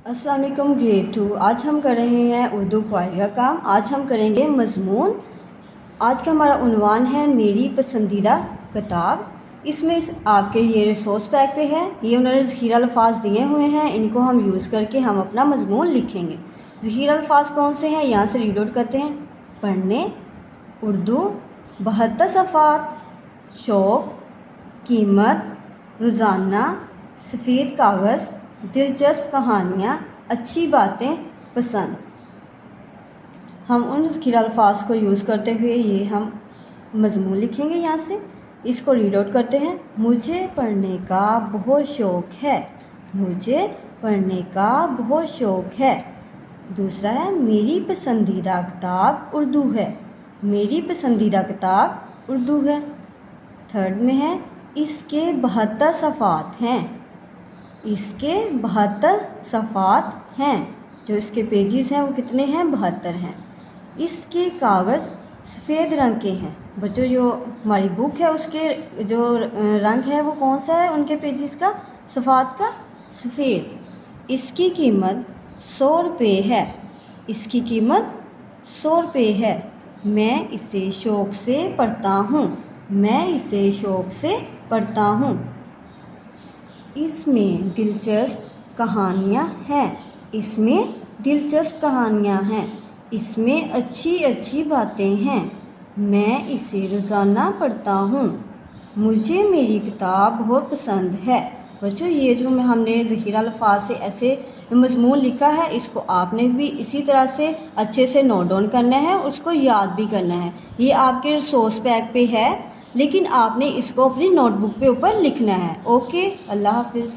अस्सलाम वालेकुम ग्रेड 2। आज हम कर रहे हैं उर्दू पढ़ाई का काम। आज हम करेंगे मज़मून। आज का हमारा उन्वान है मेरी पसंदीदा किताब। इसमें आपके ये रिसोर्स पैक पे है, ये उन्होंने ज़ख़ीरा अल्फाज दिए हुए हैं, इनको हम यूज़ करके हम अपना मज़मून लिखेंगे। ज़ख़ीरा अल्फाज कौन से हैं, यहाँ से रीड आउट करते हैं। पढ़ने, उर्दू, 72 सफ़ात, शौक़, कीमत, रोज़ाना, सफ़ेद कागज़, दिलचस्प कहानियाँ, अच्छी बातें, पसंद। हम उन ज़ख़ीरा अल्फाज को यूज़ करते हुए ये हम मज़मून लिखेंगे। यहाँ से इसको रीड आउट करते हैं। मुझे पढ़ने का बहुत शौक़ है। मुझे पढ़ने का बहुत शौक़ है। दूसरा है मेरी पसंदीदा किताब उर्दू है। मेरी पसंदीदा किताब उर्दू है। थर्ड में है इसके 72 सफ़ात हैं। इसके 72 सफ़ात हैं। जो इसके पेजेस हैं वो कितने हैं, 72 हैं। इसके कागज़ सफ़ेद रंग के हैं। बच्चों जो हमारी बुक है उसके जो रंग है वो कौन सा है, उनके पेजेस का, सफ़ात का, सफ़ेद। इसकी कीमत 100 रुपये है। इसकी कीमत 100 रुपये है। मैं इसे शौक़ से पढ़ता हूँ। मैं इसे शौक़ से पढ़ता हूँ। इसमें दिलचस्प कहानियाँ हैं। इसमें दिलचस्प कहानियाँ हैं। इसमें अच्छी अच्छी बातें हैं। मैं इसे रोज़ाना पढ़ता हूँ। मुझे मेरी किताब बहुत पसंद है। बच्चों ये जो हमने ज़ख़ीरा अल्फाज से ऐसे मज़मून लिखा है, इसको आपने भी इसी तरह से अच्छे से नोट डाउन करना है, उसको याद भी करना है। ये आपके रिसोर्स पैक पे है, लेकिन आपने इसको अपनी नोटबुक पे ऊपर लिखना है। ओके, अल्लाह हाफ़िज़।